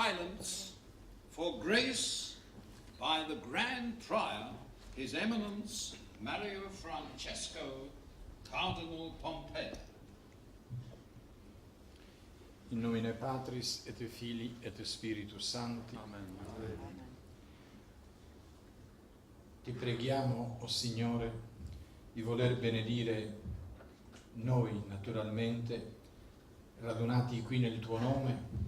silence for grace by the Grand Prior, His Eminence Mario Francesco, Cardinal Pompeo. In nomine Patris et Filii et Spiritus Sancti. Amen. Ti preghiamo, o Signore, di voler benedire noi, naturalmente, radunati qui nel Tuo nome,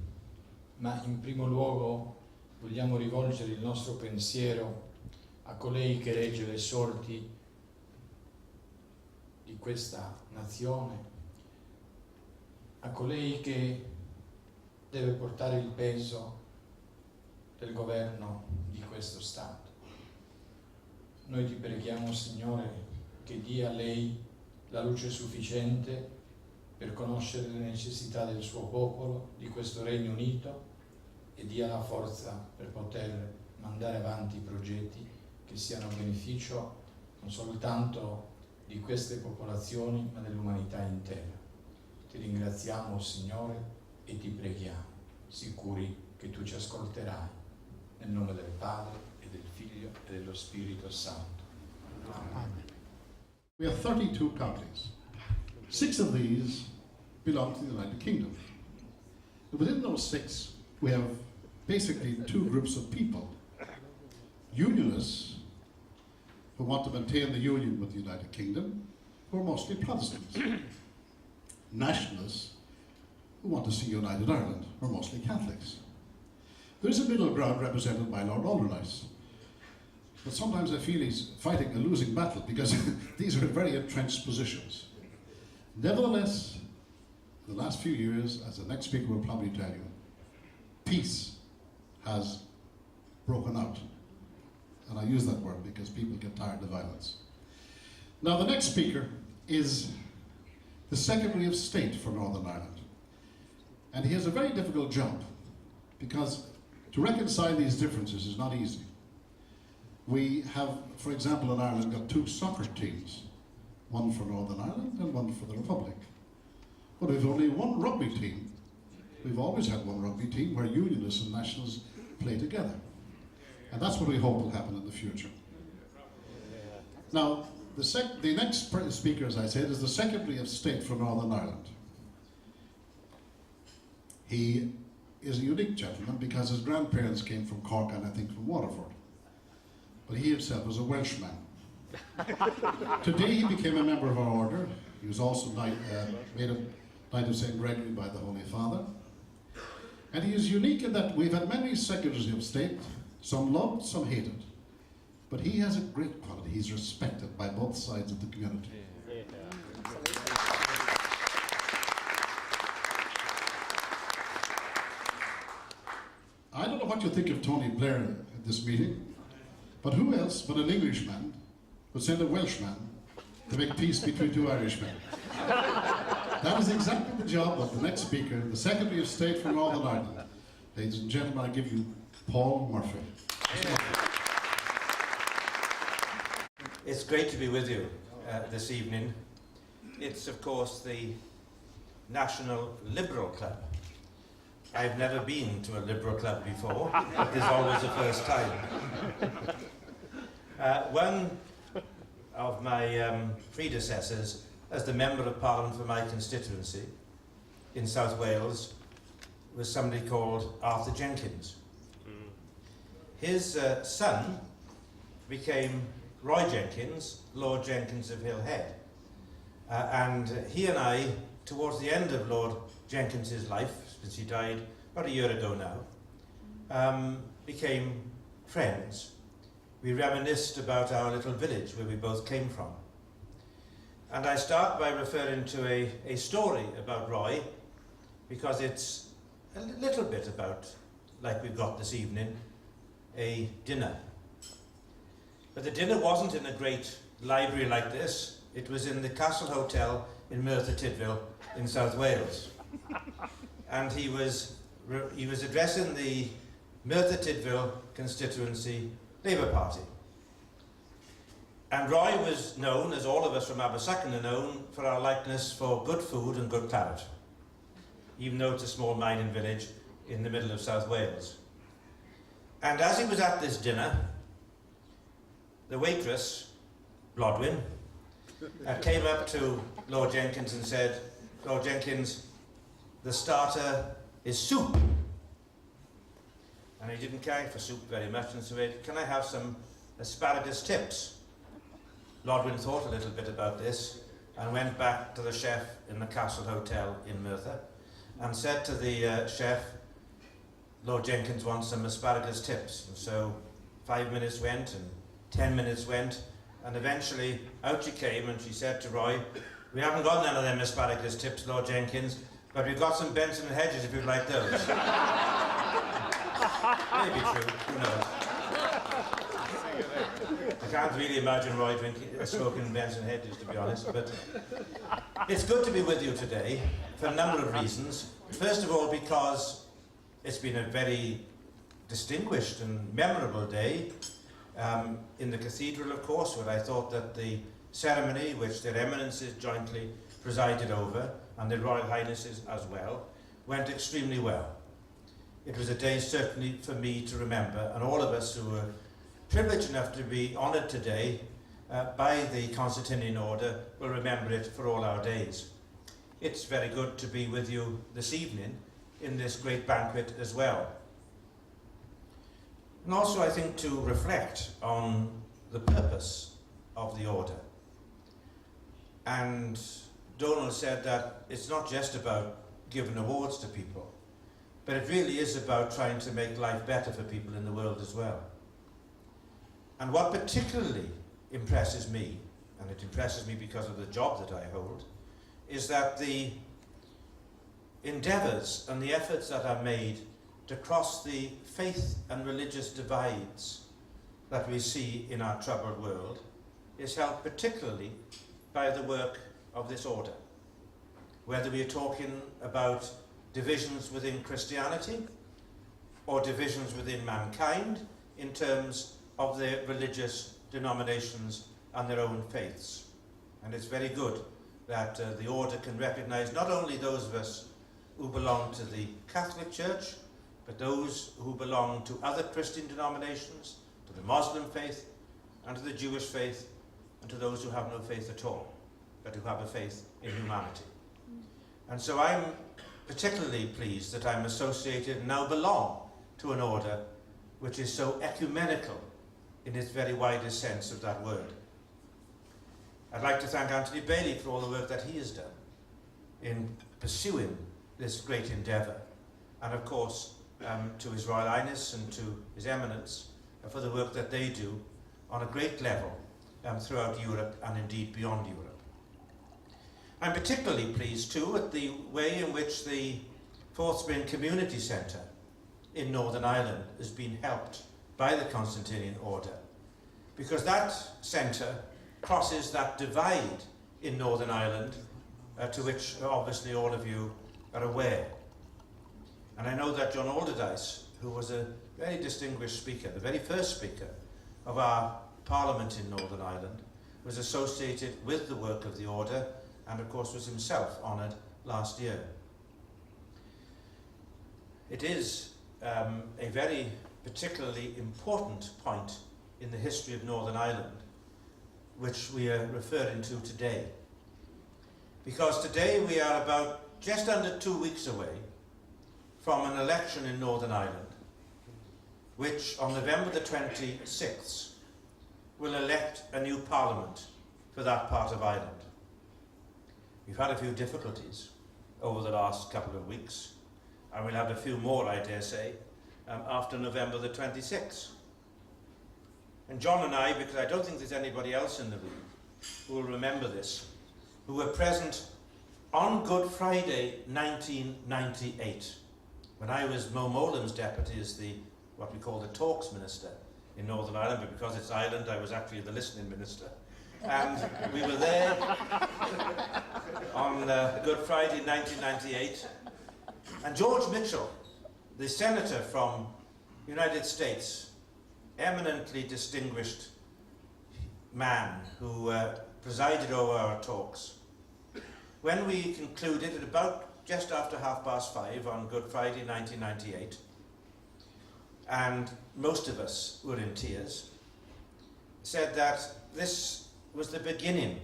ma in primo luogo vogliamo rivolgere il nostro pensiero a colei che regge le sorti di questa nazione, a colei che deve portare il peso del governo di questo Stato. Noi ti preghiamo, Signore, che dia a lei la luce sufficiente per conoscere le necessità del suo popolo, di questo Regno Unito, e dia la forza per poter mandare avanti i progetti che siano a beneficio non soltanto di queste popolazioni, ma dell'umanità intera. Ti ringraziamo, Signore, e ti preghiamo, sicuri che tu ci ascolterai, nel nome del Padre e del Figlio e dello Spirito Santo. Amen. We have 32 countries. 6 of these belong to the United Kingdom. And within those 6, we have basically 2 groups of people. Unionists, who want to maintain the union with the United Kingdom, who are mostly Protestants. Nationalists, who want to see United Ireland, who are mostly Catholics. There is a middle ground represented by Lord Aldernich. But sometimes I feel he's fighting a losing battle because these are very entrenched positions. Nevertheless, the last few years, as the next speaker will probably tell you, peace has broken out. And I use that word because people get tired of violence. Now the next speaker is the Secretary of State for Northern Ireland. And he has a very difficult job because to reconcile these differences is not easy. We have, for example, in Ireland, got 2 soccer teams, one for Northern Ireland and one for the Republic. But we've only 1 rugby team. We've always had 1 rugby team where unionists and nationals play together. And that's what we hope will happen in the future. Now, the next speaker, as I said, is the Secretary of State for Northern Ireland. He is a unique gentleman because his grandparents came from Cork and I think from Waterford. But he himself was a Welshman. Today he became a member of our order. He was also made a Knight of St. Gregory by the Holy Father. And he is unique in that we've had many Secretaries of State, some loved, some hated. But he has a great quality. He's respected by both sides of the community. I don't know what you think of Tony Blair at this meeting, but who else but an Englishman would send a Welshman to make peace between 2 Irishmen? That is exactly the job of the next speaker, the Secretary of State for Northern Ireland. Ladies and gentlemen, I give you Paul Murphy. It's great to be with you this evening. It's, of course, the National Liberal Club. I've never been to a Liberal Club before, but there's always a first time. One of my predecessors as the Member of Parliament for my constituency in South Wales was somebody called Arthur Jenkins. His son became Roy Jenkins, Lord Jenkins of Hill Head. And he and I, towards the end of Lord Jenkins's life, since he died about a year ago now, became friends. We reminisced about our little village where we both came from. And I start by referring to a story about Roy, because it's a little bit about, like we've got this evening, a dinner. But the dinner wasn't in a great library like this. It was in the Castle Hotel in Merthyr Tydfil in South Wales. And he was addressing the Merthyr Tydfil constituency Labour Party. And Roy was known, as all of us from Abersacan are known, for our likeness for good food and good claret. Even though it's a small mining village, in the middle of South Wales. And as he was at this dinner, the waitress, Blodwyn, came up to Lord Jenkins and said, "Lord Jenkins, the starter is soup." And he didn't care for soup very much, and said, "Can I have some asparagus tips?" Blodwyn thought a little bit about this and went back to the chef in the Castle Hotel in Merthyr and said to the chef, "Lord Jenkins wants some asparagus tips." And so 5 minutes went and 10 minutes went, and eventually out she came and she said to Roy, "We haven't got none of them asparagus tips, Lord Jenkins, but we've got some Benson and Hedges if you'd like those." Maybe true, who knows? I can't really imagine Roy smoking Benson Hedges, to be honest, but it's good to be with you today for a number of reasons. First of all, because it's been a very distinguished and memorable day in the cathedral, of course, where I thought that the ceremony, which their eminences jointly presided over, and their Royal Highnesses as well, went extremely well. It was a day certainly for me to remember, and all of us who were privileged enough to be honoured today by the Constantinian order will remember it for all our days. It's very good to be with you this evening in this great banquet as well. And also, I think, to reflect on the purpose of the order. And Donald said that it's not just about giving awards to people, but it really is about trying to make life better for people in the world as well. And what particularly impresses me, and it impresses me because of the job that I hold, is that the endeavours and the efforts that are made to cross the faith and religious divides that we see in our troubled world is helped particularly by the work of this order. Whether we are talking about divisions within Christianity or divisions within mankind in terms of their religious denominations and their own faiths. And it's very good that the order can recognise not only those of us who belong to the Catholic Church, but those who belong to other Christian denominations, to the Muslim faith, and to the Jewish faith, and to those who have no faith at all, but who have a faith in humanity. And so I'm particularly pleased that I'm associated and now belong to an order which is so ecumenical in its very widest sense of that word. I'd like to thank Anthony Bailey for all the work that he has done in pursuing this great endeavour, and of course to His Royal Highness and to His Eminence for the work that they do on a great level throughout Europe and indeed beyond Europe. I'm particularly pleased too at the way in which the Fourth Spring Community Centre in Northern Ireland has been helped by the Constantinian order, because that centre crosses that divide in Northern Ireland to which obviously all of you are aware. And I know that John Alderdice, who was a very distinguished speaker, the very first speaker of our Parliament in Northern Ireland, was associated with the work of the order and of course was himself honoured last year. It is a very particularly important point in the history of Northern Ireland which we are referring to today. Because today we are about just under 2 weeks away from an election in Northern Ireland, which on November the 26th will elect a new parliament for that part of Ireland. We've had a few difficulties over the last couple of weeks, and we'll have a few more, I dare say, after November the 26th. And John and I, because I don't think there's anybody else in the room who will remember this, who were present on Good Friday 1998, when I was Mo Molan's deputy as what we call the talks minister in Northern Ireland, but because it's Ireland, I was actually the listening minister. And we were there on Good Friday 1998, and George Mitchell, the senator from the United States, eminently distinguished man who presided over our talks. When we concluded at about just after 5:30 on Good Friday 1998, and most of us were in tears, said that this was the beginning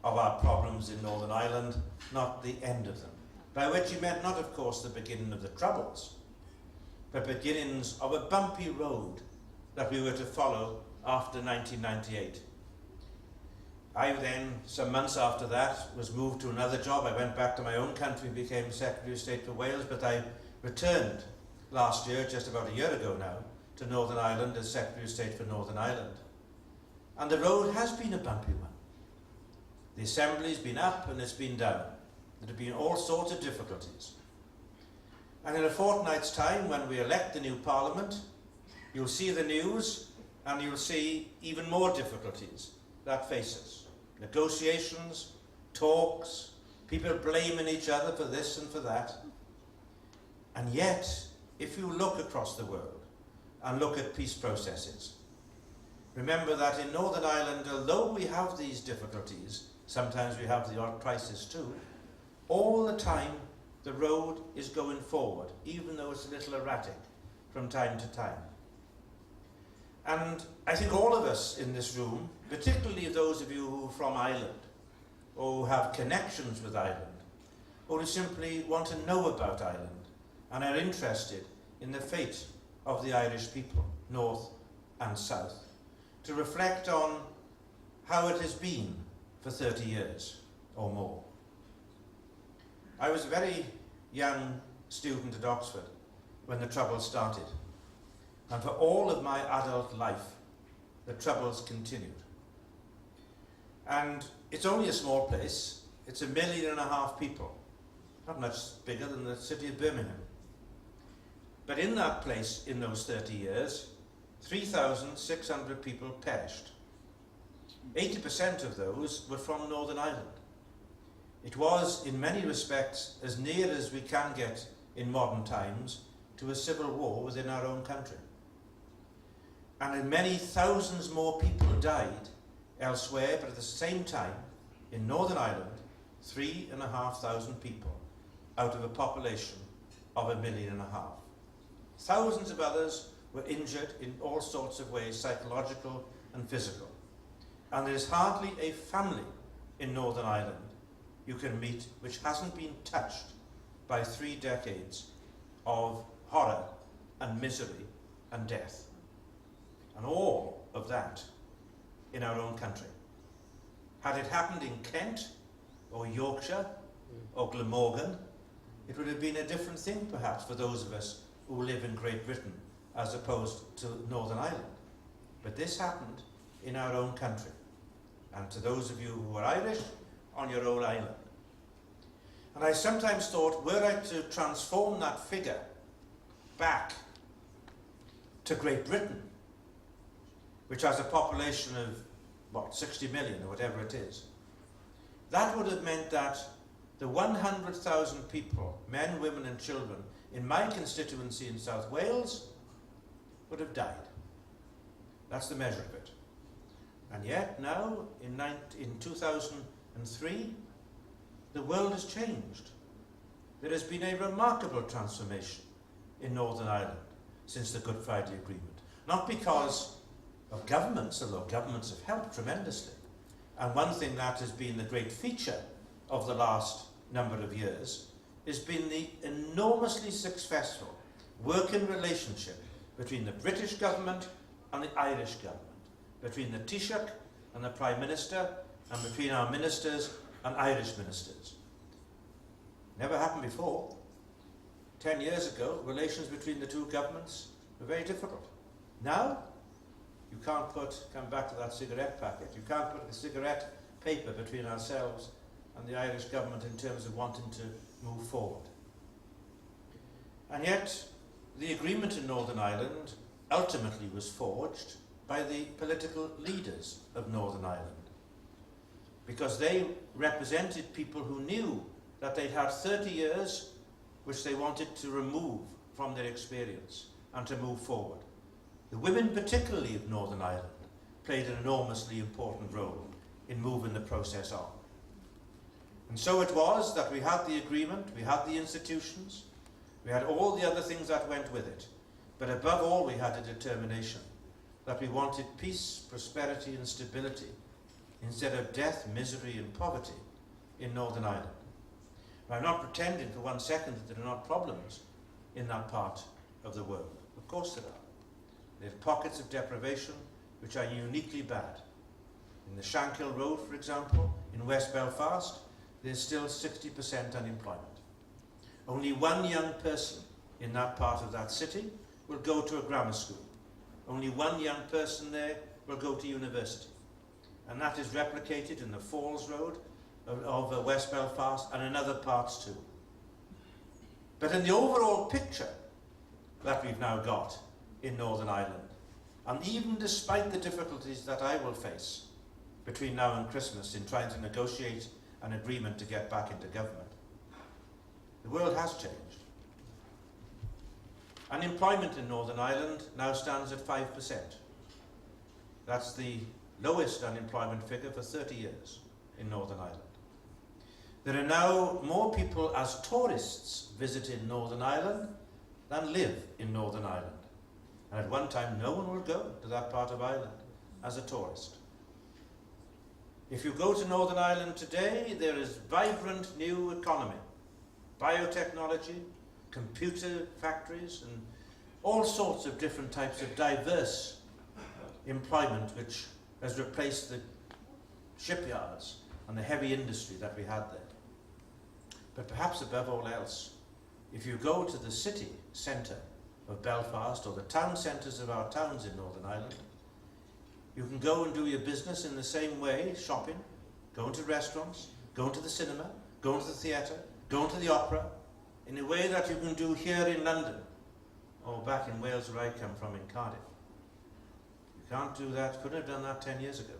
of our problems in Northern Ireland, not the end of them. By which he meant not, of course, the beginning of the Troubles, but beginnings of a bumpy road that we were to follow after 1998. I then, some months after that, was moved to another job. I went back to my own country and became Secretary of State for Wales, but I returned last year, just about a year ago now, to Northern Ireland as Secretary of State for Northern Ireland. And the road has been a bumpy one. The Assembly's been up and it's been down. There have been all sorts of difficulties. And in a fortnight's time, when we elect the new Parliament, you'll see the news and you'll see even more difficulties that face us. Negotiations, talks, people blaming each other for this and for that. And yet, if you look across the world and look at peace processes, remember that in Northern Ireland, although we have these difficulties, sometimes we have the odd crisis too, all the time the road is going forward, even though it's a little erratic from time to time. And I think all of us in this room, particularly those of you who are from Ireland, or who have connections with Ireland, or who simply want to know about Ireland and are interested in the fate of the Irish people, north and south, to reflect on how it has been for 30 years or more. I was a very young student at Oxford when the Troubles started, and for all of my adult life, the Troubles continued. And it's only a small place. It's 1.5 million people, not much bigger than the city of Birmingham. But in that place, in those 30 years, 3,600 people perished. 80% of those were from Northern Ireland. It was, in many respects, as near as we can get in modern times to a civil war within our own country. And many thousands more people died elsewhere, but at the same time, in Northern Ireland, 3,500 people out of a population of 1.5 million. Thousands of others were injured in all sorts of ways, psychological and physical. And there is hardly a family in Northern Ireland you can meet which hasn't been touched by 3 decades of horror and misery and death. And all of that in our own country. Had it happened in Kent or Yorkshire or Glamorgan, it would have been a different thing perhaps for those of us who live in Great Britain as opposed to Northern Ireland. But this happened in our own country. And to those of you who are Irish, on your own island. And I sometimes thought, were I to transform that figure back to Great Britain, which has a population of, 60 million or whatever it is, that would have meant that the 100,000 people, men, women and children, in my constituency in South Wales would have died. That's the measure of it. And yet now, in 2003, the world has changed. There has been a remarkable transformation in Northern Ireland since the Good Friday Agreement. Not because of governments, although governments have helped tremendously. And one thing that has been the great feature of the last number of years has been the enormously successful working relationship between the British government and the Irish government, between the Taoiseach and the Prime Minister, and between our ministers and Irish ministers. Never happened before. 10 years ago, relations between the two governments were very difficult. Now, you can't come back to that cigarette packet, you can't put a cigarette paper between ourselves and the Irish government in terms of wanting to move forward. And yet, the agreement in Northern Ireland ultimately was forged by the political leaders of Northern Ireland, because they represented people who knew that they'd had 30 years which they wanted to remove from their experience and to move forward. The women, particularly of Northern Ireland, played an enormously important role in moving the process on. And so it was that we had the agreement, we had the institutions, we had all the other things that went with it. But above all, we had a determination that we wanted peace, prosperity and stability instead of death, misery and poverty in Northern Ireland. Now, I'm not pretending for 1 second that there are not problems in that part of the world. Of course there are. There are pockets of deprivation which are uniquely bad. In the Shankill Road, for example, in West Belfast, there's still 60% unemployment. Only one young person in that part of that city will go to a grammar school. Only one young person there will go to university. And that is replicated in the Falls Road of West Belfast and in other parts too. But in the overall picture that we've now got in Northern Ireland, and even despite the difficulties that I will face between now and Christmas in trying to negotiate an agreement to get back into government, the world has changed. Unemployment in Northern Ireland now stands at 5%. That's the lowest unemployment figure for 30 years in Northern Ireland. There are now more people as tourists visiting Northern Ireland than live in Northern Ireland. And at one time, no one would go to that part of Ireland as a tourist. If you go to Northern Ireland today, there is vibrant new economy, biotechnology, computer factories, and all sorts of different types of diverse employment which has replaced the shipyards and the heavy industry that we had there. But perhaps above all else, if you go to the city centre of Belfast or the town centres of our towns in Northern Ireland, you can go and do your business in the same way, shopping, going to restaurants, going to the cinema, going to the theatre, going to the opera, in a way that you can do here in London, or back in Wales where I come from in Cardiff. You can't do that, couldn't have done that 10 years ago.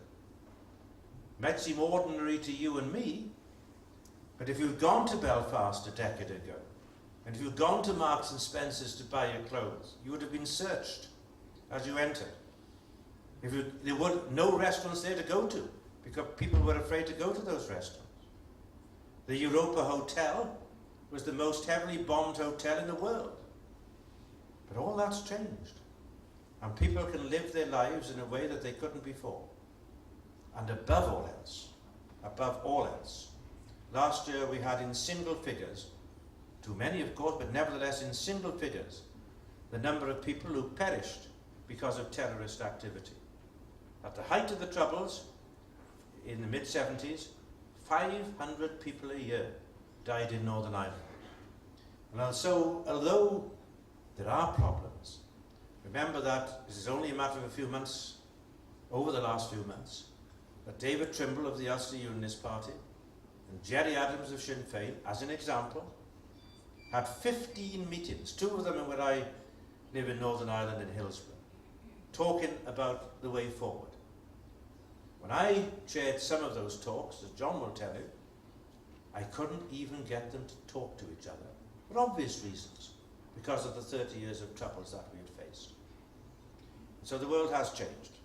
Might seem ordinary to you and me, but if you'd gone to Belfast a decade ago, and if you'd gone to Marks and Spencer's to buy your clothes, you would have been searched as you entered. There were no restaurants there to go to, because people were afraid to go to those restaurants. The Europa Hotel was the most heavily bombed hotel in the world. But all that's changed. And people can live their lives in a way that they couldn't before. And above all else, last year we had in single figures, too many of course, but nevertheless in single figures, the number of people who perished because of terrorist activity. At the height of the Troubles, in the mid-70s, 500 people a year died in Northern Ireland. And so, although there are problems, remember that this is only a matter of a few months, over the last few months, that David Trimble of the Ulster Unionist Party and Gerry Adams of Sinn Féin, as an example, had 15 meetings, 2 of them where I live in Northern Ireland in Hillsborough, talking about the way forward. When I chaired some of those talks, as John will tell you, I couldn't even get them to talk to each other, for obvious reasons, because of the 30 years of troubles that we had faced. So the world has changed.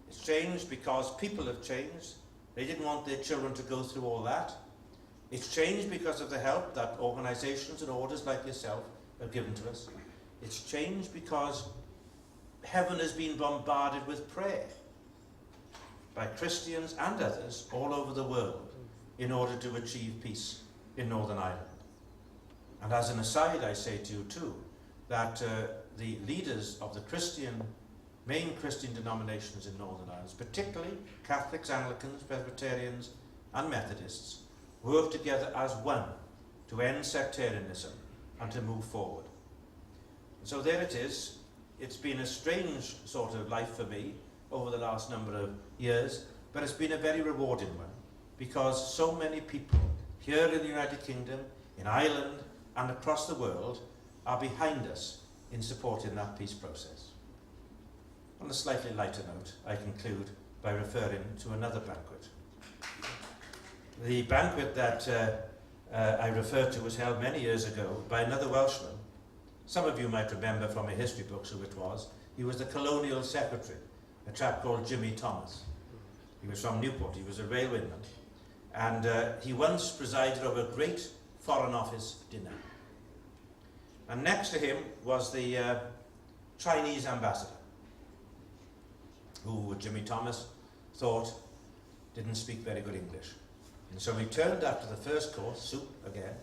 It's changed because people have changed. They didn't want their children to go through all that. It's changed because of the help that organisations and orders like yourself have given to us. It's changed because heaven has been bombarded with prayer by Christians and others all over the world in order to achieve peace in Northern Ireland. And as an aside, I say to you too, that the leaders of the main Christian denominations in Northern Ireland, particularly Catholics, Anglicans, Presbyterians and Methodists, work together as one to end sectarianism and to move forward. And so there it is. It's been a strange sort of life for me over the last number of years, but it's been a very rewarding one, because so many people here in the United Kingdom, in Ireland, and across the world are behind us in supporting that peace process. On a slightly lighter note, I conclude by referring to another banquet. The banquet that I referred to was held many years ago by another Welshman. Some of you might remember from your history books who it was. He was the colonial secretary, a chap called Jimmy Thomas. He was from Newport, he was a railwayman. And he once presided over a great Foreign Office dinner. And next to him was the Chinese ambassador, who Jimmy Thomas thought didn't speak very good English. And so he turned after the first course, soup again,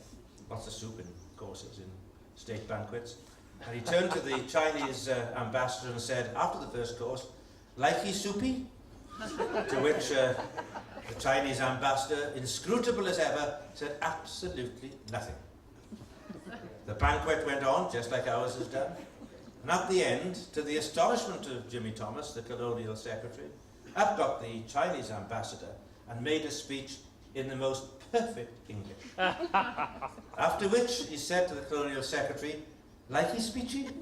lots of soup in courses in state banquets, and he turned to the Chinese ambassador and said, after the first course, "Likey soupy?" To which the Chinese ambassador, inscrutable as ever, said absolutely nothing. The banquet went on, just like ours has done. And at the end, to the astonishment of Jimmy Thomas, the colonial secretary, up got the Chinese ambassador and made a speech in the most perfect English. After which he said to the colonial secretary, "Likey speechy?"